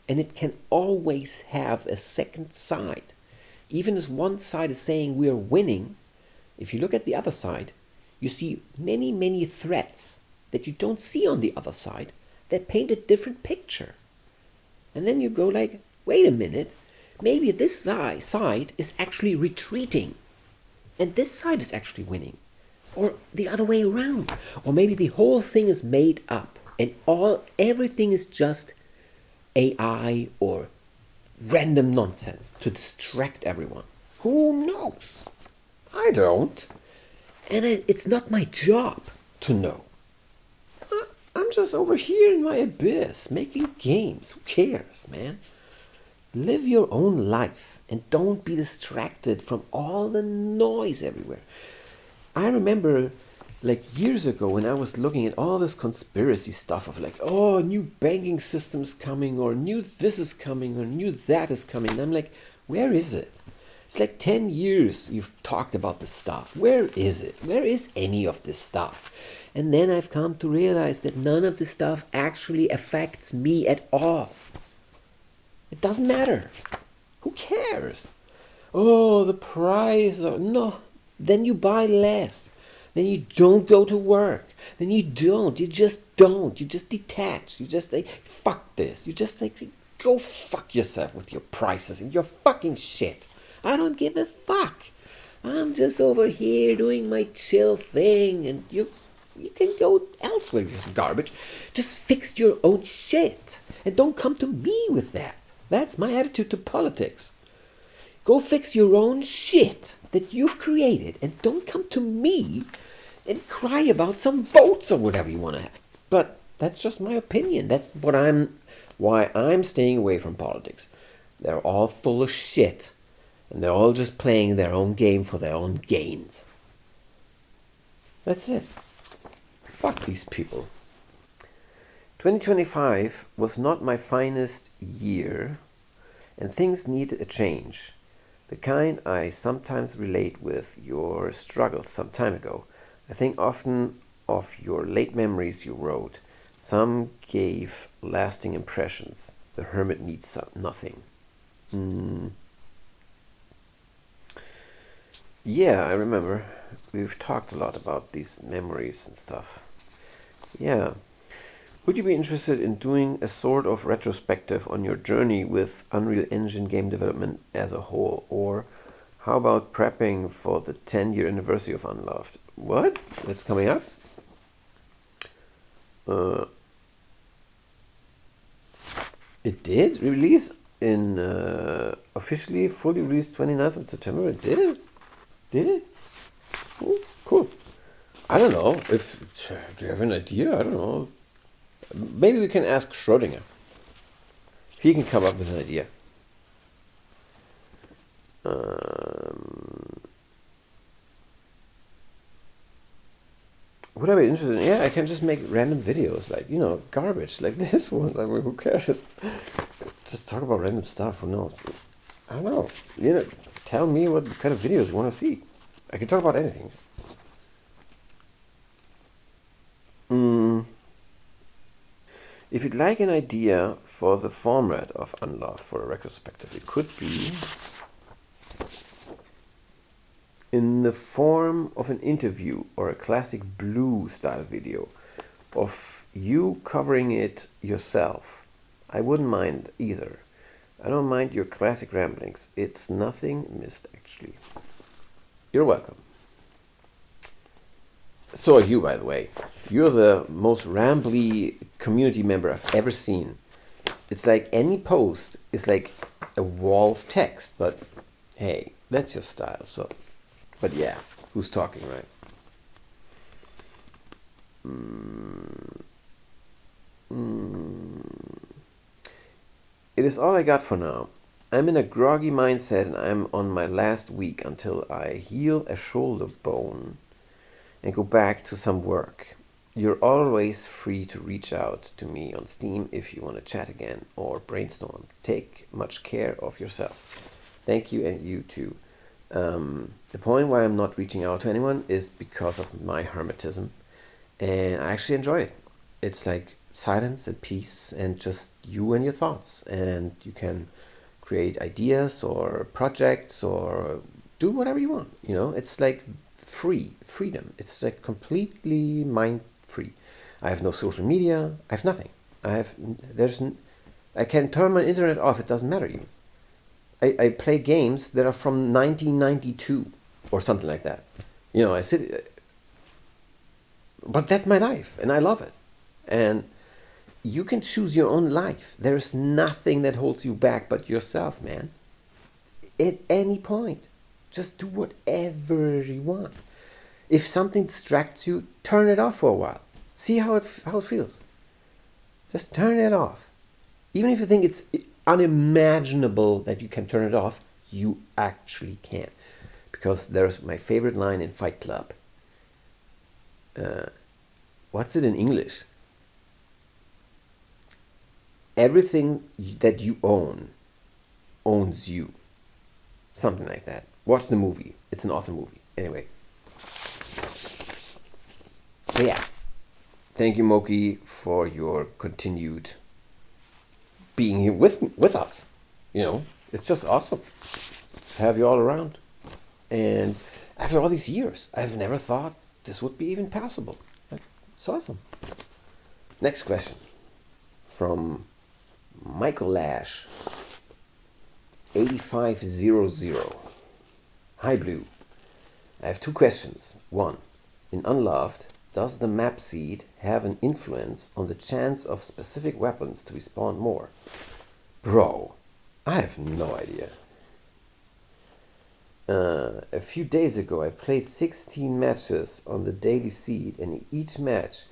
And it can always have a second side. Even as one side is saying we are winning, if you look at the other side, you see many, many threats that you don't see on the other side that paint a different picture. And then you go like, wait a minute, maybe this side is actually retreating and this side is actually winning. Or the other way around. Or maybe the whole thing is made up. And everything is just AI or random nonsense to distract everyone. Who knows? I don't. And it's not my job to know. I'm just over here in my abyss making games. Who cares, man? Live your own life and don't be distracted from all the noise everywhere. I remember like years ago when I was looking at all this conspiracy stuff of like, oh, new banking systems coming, or new this is coming, or new that is coming. And I'm like, where is it? It's like 10 years you've talked about this stuff. Where is it? Where is any of this stuff? And then I've come to realize that none of this stuff actually affects me at all. It doesn't matter. Who cares? Oh, the price. No. Then you buy less. Then you don't go to work. Then you don't. You just don't. You just detach. You just like, fuck this. You just like, go fuck yourself with your prices and your fucking shit. I don't give a fuck. I'm just over here doing my chill thing, and you can go elsewhere, you garbage. Just fix your own shit. And don't come to me with that. That's my attitude to politics. Go fix your own shit that you've created, and don't come to me and cry about some votes or whatever you want to have. But that's just my opinion. That's why I'm staying away from politics. They're all full of shit, and they're all just playing their own game for their own gains. That's it. Fuck these people. 2025 was not my finest year, and things needed a change. The kind I sometimes relate with your struggles some time ago. I think often of your late memories you wrote. Some gave lasting impressions. The hermit needs nothing. Yeah, I remember. We've talked a lot about these memories and stuff. Yeah. Would you be interested in doing a sort of retrospective on your journey with Unreal Engine game development as a whole? Or how about prepping for the 10-year anniversary of Unloved? What? It's coming up? It did release in officially fully released 29th of September. It did? Did it? Oh, cool. I don't know. Do you have an idea? I don't know. Maybe we can ask Schrödinger. He can come up with an idea. Would I be interested in? Yeah, I can just make random videos, like, garbage, like this one. I mean, who cares? Just talk about random stuff. Who knows? I don't know. Tell me what kind of videos you want to see. I can talk about anything. If you'd like an idea for the format of Unloved for a retrospective, it could be in the form of an interview or a classic Blue style video of you covering it yourself. I wouldn't mind either. I don't mind your classic ramblings. It's nothing missed, actually. You're welcome. So are you, by the way. You're the most rambly community member I've ever seen. It's like any post is like a wall of text, but hey, that's your style. So, but yeah, who's talking, right? It is all I got for now. I'm in a groggy mindset and I'm on my last week until I heal a shoulder bone and go back to some work. You're always free to reach out to me on Steam if you want to chat again or brainstorm. Take much care of yourself. Thank you, and you too. The point why I'm not reaching out to anyone is because of my hermetism, and I actually enjoy it. It's like silence and peace and just you and your thoughts, and you can create ideas or projects or do whatever you want. It's like freedom. It's like completely mind free. I have no social media. I have nothing. I can turn my internet off. It doesn't matter even. I play games that are from 1992 or something like that. I sit, but that's my life and I love it. And you can choose your own life. There's nothing that holds you back but yourself, man. At any point. Just do whatever you want. If something distracts you, turn it off for a while. See how it feels. Just turn it off. Even if you think it's unimaginable that you can turn it off, you actually can. Because there's my favorite line in Fight Club. What's it in English? Everything that you own owns you. Something like that. Watch the movie. It's an awesome movie. Anyway. So yeah. Thank you, Moki, for your continued being here with us. You know, it's just awesome to have you all around. And after all these years, I've never thought this would be even possible. It's awesome. Next question from Michael Lash, 8500. Hi, Blue. I have 2 questions. 1. In Unloved, does the map seed have an influence on the chance of specific weapons to respawn more? Bro, I have no idea. A few days ago I played 16 matches on the daily seed, and in each match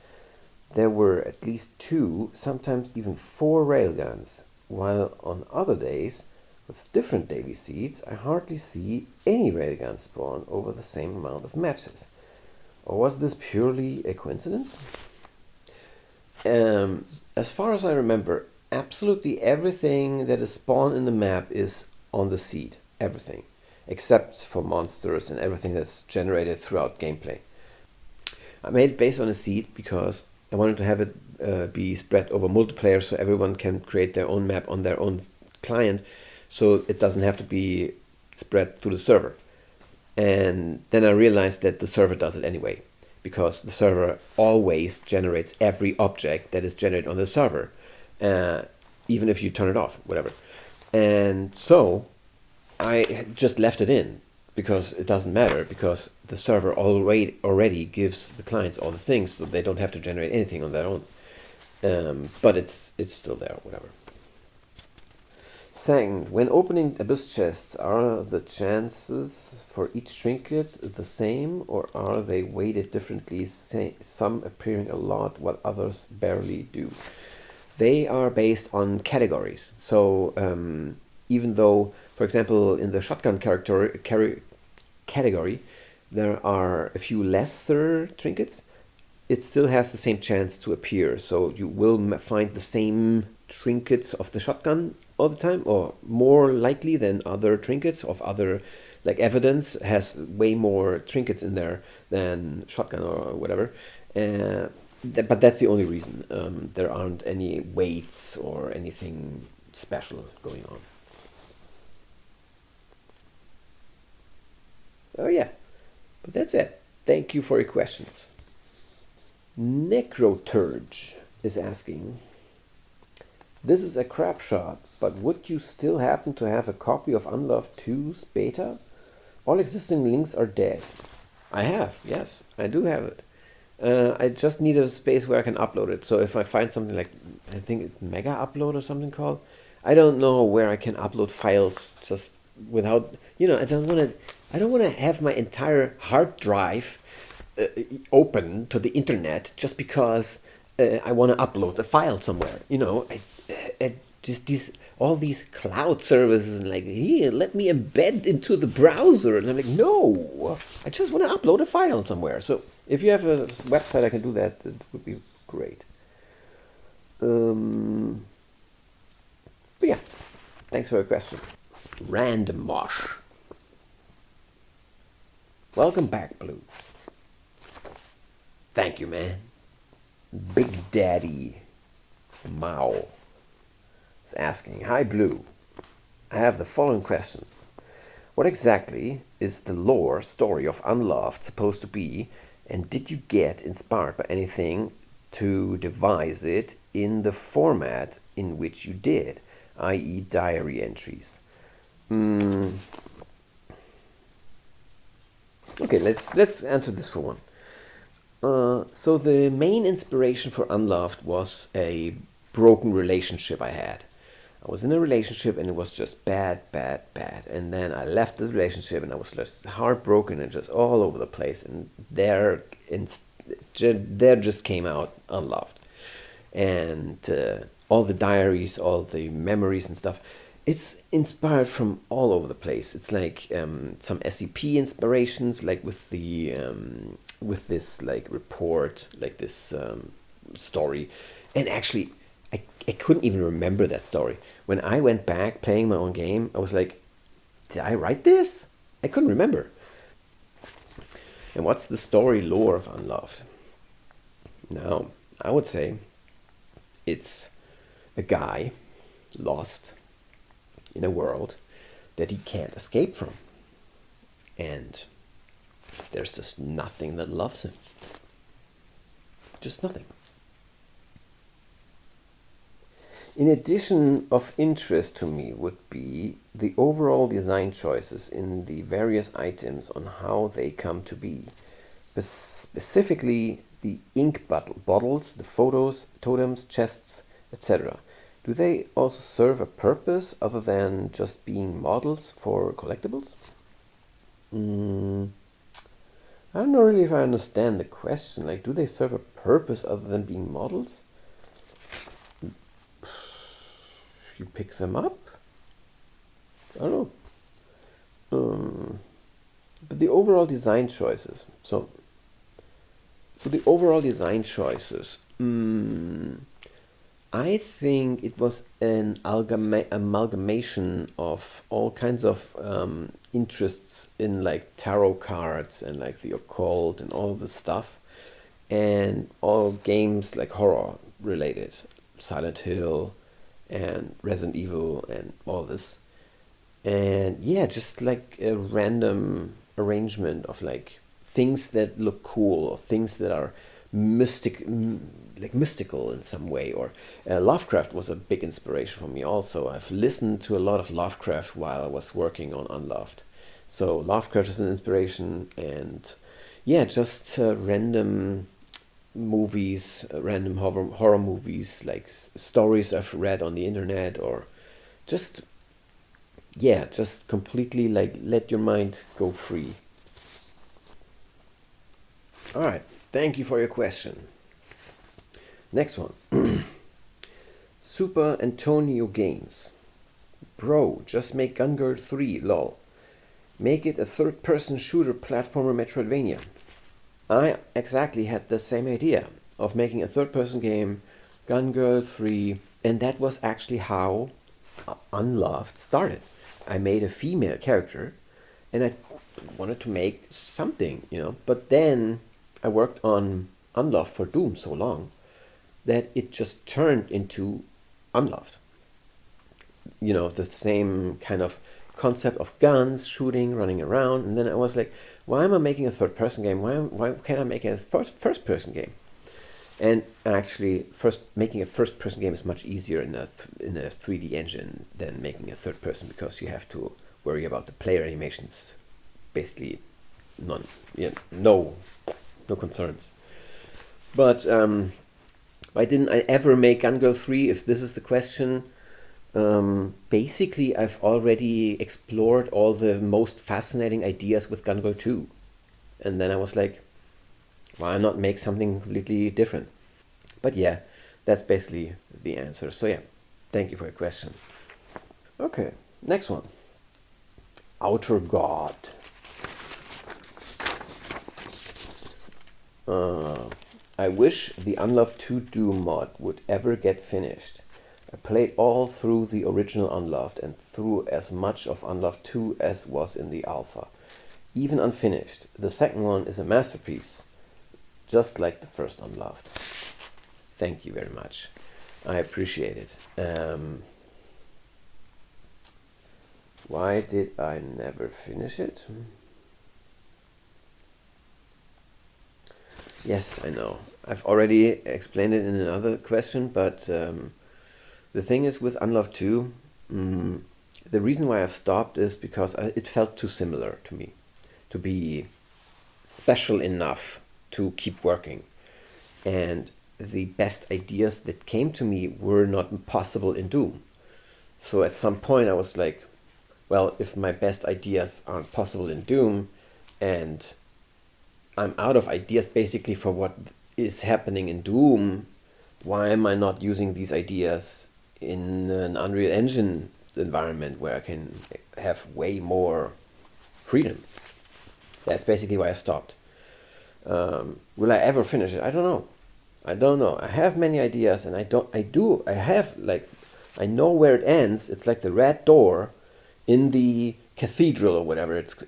there were at least 2, sometimes even 4 railguns, while on other days with different daily seeds I hardly see any railguns spawn over the same amount of matches. Or was this purely a coincidence? As far as I remember, absolutely everything that is spawned in the map is on the seed. Everything. Except for monsters and everything that's generated throughout gameplay. I made it based on a seed because I wanted to have it be spread over multiplayer so everyone can create their own map on their own client, so it doesn't have to be spread through the server. And then I realized that the server does it anyway, because the server always generates every object that is generated on the server, even if you turn it off, whatever. And so I just left it in, because it doesn't matter, because the server already gives the clients all the things, so they don't have to generate anything on their own. But it's still there, whatever. Second, when opening abyss chests, are the chances for each trinket the same, or are they weighted differently, some appearing a lot while others barely do? They are based on categories. So even though, for example, in the shotgun category, there are a few lesser trinkets, it still has the same chance to appear. So you will find the same trinkets of the shotgun all the time, or more likely than other trinkets of other, like evidence has way more trinkets in there than shotgun or whatever. But that's the only reason. There aren't any weights or anything special going on. Oh yeah, but that's it. Thank you for your questions. Necroturge is asking, this is a crap shot, but would you still happen to have a copy of Unloved 2's beta? All existing links are dead. I have, yes, I do have it. I just need a space where I can upload it. So if I find something like, I think it's Mega Upload or something called, I don't know where I can upload files just without, I don't want to have my entire hard drive open to the internet just because I want to upload a file somewhere. Just all these cloud services and like, here, let me embed into the browser, and I'm like, no, I just want to upload a file somewhere. So if you have a website I can do that, it would be great. But yeah, thanks for your question. Random Mosh. Welcome back, Blue. Thank you, man. Big Daddy Mao is asking, hi, Blue. I have the following questions. What exactly is the lore story of Unloved supposed to be, and did you get inspired by anything to devise it in the format in which you did, i.e. diary entries? Okay, let's answer this for one. So the main inspiration for Unloved was a broken relationship I had. I was in a relationship and it was just bad, bad, bad. And then I left the relationship and I was just heartbroken and just all over the place. And there just came out Unloved. And all the diaries, all the memories and stuff, it's inspired from all over the place. It's like some SCP inspirations, like with this like report, like this story. And actually, I couldn't even remember that story. When I went back playing my own game, I was like, did I write this? I couldn't remember. And what's the story lore of Unloved? Now, I would say it's a guy lost in a world that he can't escape from. And there's just nothing that loves him. Just nothing. In addition, of interest to me would be the overall design choices in the various items on how they come to be. Specifically, the ink bottles, the photos, totems, chests, etc. Do they also serve a purpose other than just being models for collectibles? I don't know really if I understand the question. Like, do they serve a purpose other than being models? You pick them up? I don't know. But the overall design choices. So, for the overall design choices, I think it was an amalgamation of all kinds of interests in like tarot cards and like the occult and all this stuff, and all games like horror related, Silent Hill and Resident Evil and all this. And yeah, just like a random arrangement of like things that look cool or things that are mystical in some way. Or Lovecraft was a big inspiration for me also. I've listened to a lot of Lovecraft while I was working on Unloved. So Lovecraft is an inspiration, and yeah, just random movies, random horror movies, like stories I've read on the internet, or just, yeah, just completely like let your mind go free. All right, thank you for your question. Next one. Super Antonio Games. Bro, just make Gun Girl 3, lol. Make it a third-person shooter platformer Metroidvania. I exactly had the same idea of making a third-person game, Gun Girl 3, and that was actually how Unloved started. I made a female character, and I wanted to make something, But then I worked on Unloved for Doom so long that it just turned into Unloved. The same kind of concept of guns, shooting, running around, and then I was like, why am I making a third-person game? Why can't I make a first-person game? And actually, making a first-person game is much easier in a 3D engine than making a third-person, because you have to worry about the player animations. Basically, no concerns. But why didn't I ever make Gun Girl 3? If this is the question, basically I've already explored all the most fascinating ideas with Gun Girl 2. And then I was like, why not make something completely different? But yeah, that's basically the answer. So yeah, thank you for your question. Okay, next one. Outer God. I wish the Unloved 2 Doom mod would ever get finished. I played all through the original Unloved and through as much of Unloved 2 as was in the alpha. Even unfinished, the second one is a masterpiece, just like the first Unloved. Thank you very much. I appreciate it. Why did I never finish it? Yes, I know. I've already explained it in another question, but the thing is with Unloved 2, the reason why I've stopped is because it felt too similar to me to be special enough to keep working. And the best ideas that came to me were not possible in Doom. So at some point I was like, well, if my best ideas aren't possible in Doom and I'm out of ideas basically for what is happening in Doom, why am I not using these ideas in an Unreal Engine environment where I can have way more freedom? That's basically why I stopped. Will I ever finish it? I don't know. I have many ideas, and I know where it ends. It's like the red door in the cathedral or whatever it's,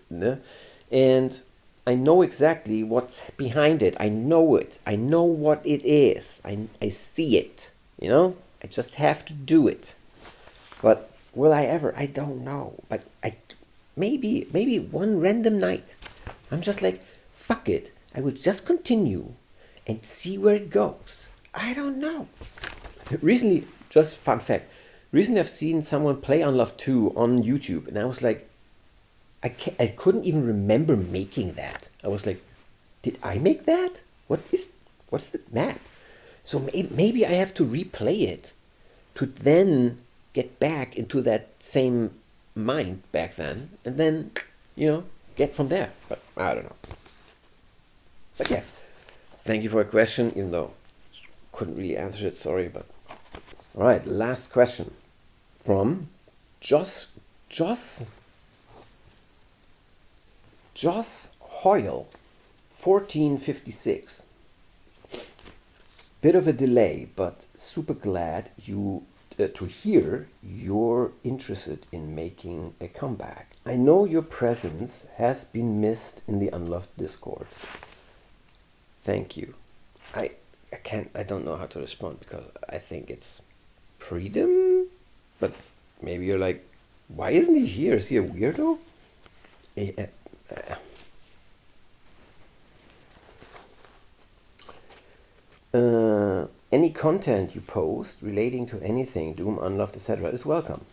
and I know exactly what's behind it. I know it. I know what it is. I see it. I just have to do it. But will I ever? I don't know. But maybe one random night, I'm just like, fuck it. I will just continue and see where it goes. I don't know. Recently, just fun fact. Recently, I've seen someone play Unloved 2 on YouTube, and I was like, I couldn't even remember making that. I was like, did I make that? What's the map? So maybe I have to replay it to then get back into that same mind back then, and then, get from there. But I don't know. But yeah, thank you for a question, even though couldn't really answer it, sorry. But all right, last question from Joss Hoyle, 1456. Bit of a delay, but super glad to hear you're interested in making a comeback. I know your presence has been missed in the Unloved Discord. Thank you. I don't know how to respond because I think it's freedom, but maybe you're like, why isn't he here? Is he a weirdo? Any content you post relating to anything, Doom, Unloved, etc. is welcome.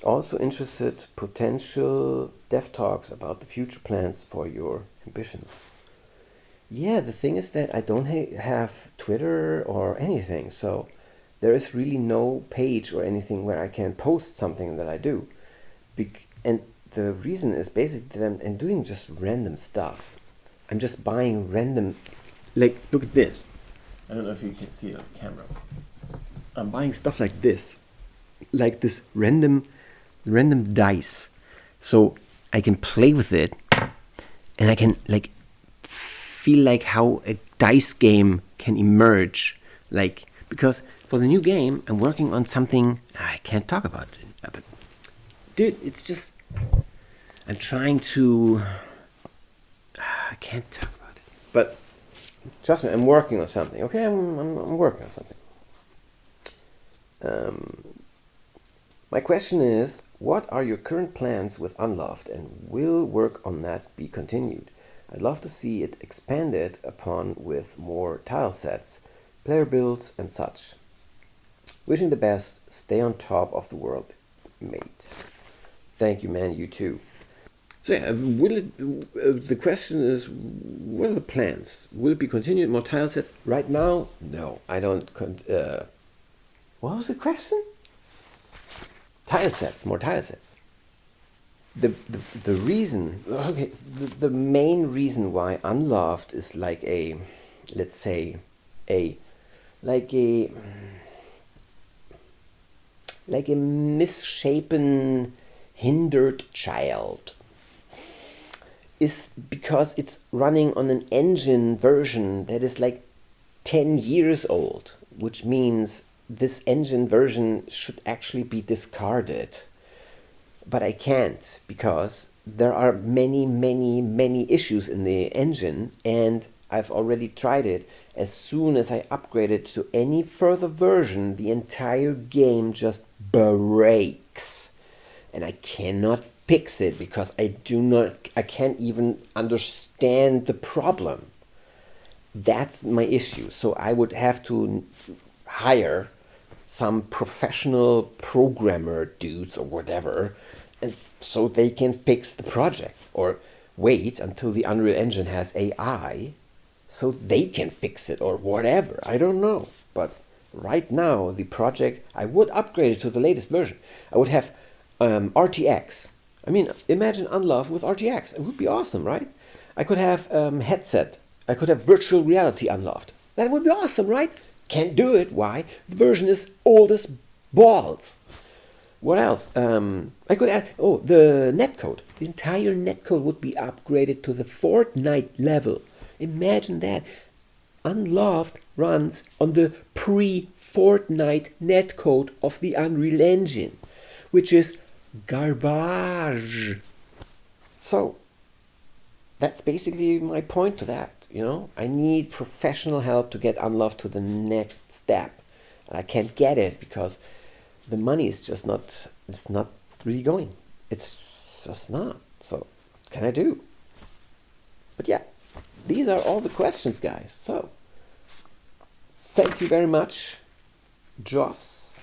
Also interested potential dev talks about the future plans for your ambitions. Yeah, the thing is that I don't have Twitter or anything, so there is really no page or anything where I can post something that I do. And the reason is basically that I'm doing just random stuff. I'm just buying random, like, look at this. I don't know if you can see it on camera. I'm buying stuff like this random dice, so I can play with it, and I can feel like how a dice game can emerge, because for the new game I'm working on something I can't talk about it, but dude, it's just I'm trying to I can't talk about it, but trust me, I'm working on something. Okay, I'm working on something. My question is, what are your current plans with Unloved, and will work on that be continued? I'd love to see it expanded upon with more tile sets, player builds, and such. Wishing the best. Stay on top of the world, mate. Thank you, man. You too. So yeah, the question is, what are the plans? Will it be continued? More tile sets? Right now, no. I don't. What was the question? Tile sets. More tile sets. The reason, okay, the main reason why Unloved is like a, let's say, a misshapen, hindered child is because it's running on an engine version that is 10 years old, which means this engine version should actually be discarded. But I can't, because there are many issues in the engine, and I've already tried it. As soon as I upgrade it to any further version, the entire game just breaks. And I cannot fix it because I can't even understand the problem. That's my issue. So I would have to hire some professional programmer dudes or whatever, and so they can fix the project, or wait until the Unreal Engine has AI so they can fix it or whatever. I don't know. But right now, the project, I would upgrade it to the latest version. I would have RTX. I mean, imagine Unlove with RTX. It would be awesome, right? I could have headset. I could have virtual reality Unloved. That would be awesome, right? Can't do it. Why? The version is old as balls. What else? I could add, the netcode. The entire netcode would be upgraded to the Fortnite level. Imagine that. Unloved runs on the pre-Fortnite netcode of the Unreal Engine, which is garbage. So, that's basically my point to that, I need professional help to get Unloved to the next step. And I can't get it because the money is just not, it's not really going. It's just not. So, what can I do? But yeah, these are all the questions, guys. So, thank you very much, Joss,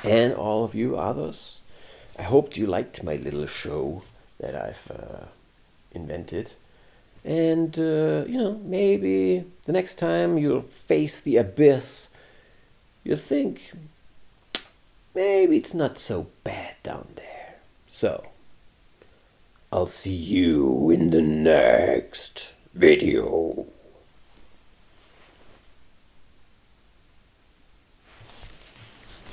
and all of you others. I hope you liked my little show that I've invented. And, maybe the next time you'll face the abyss, you'll think, maybe it's not so bad down there. So, I'll see you in the next video.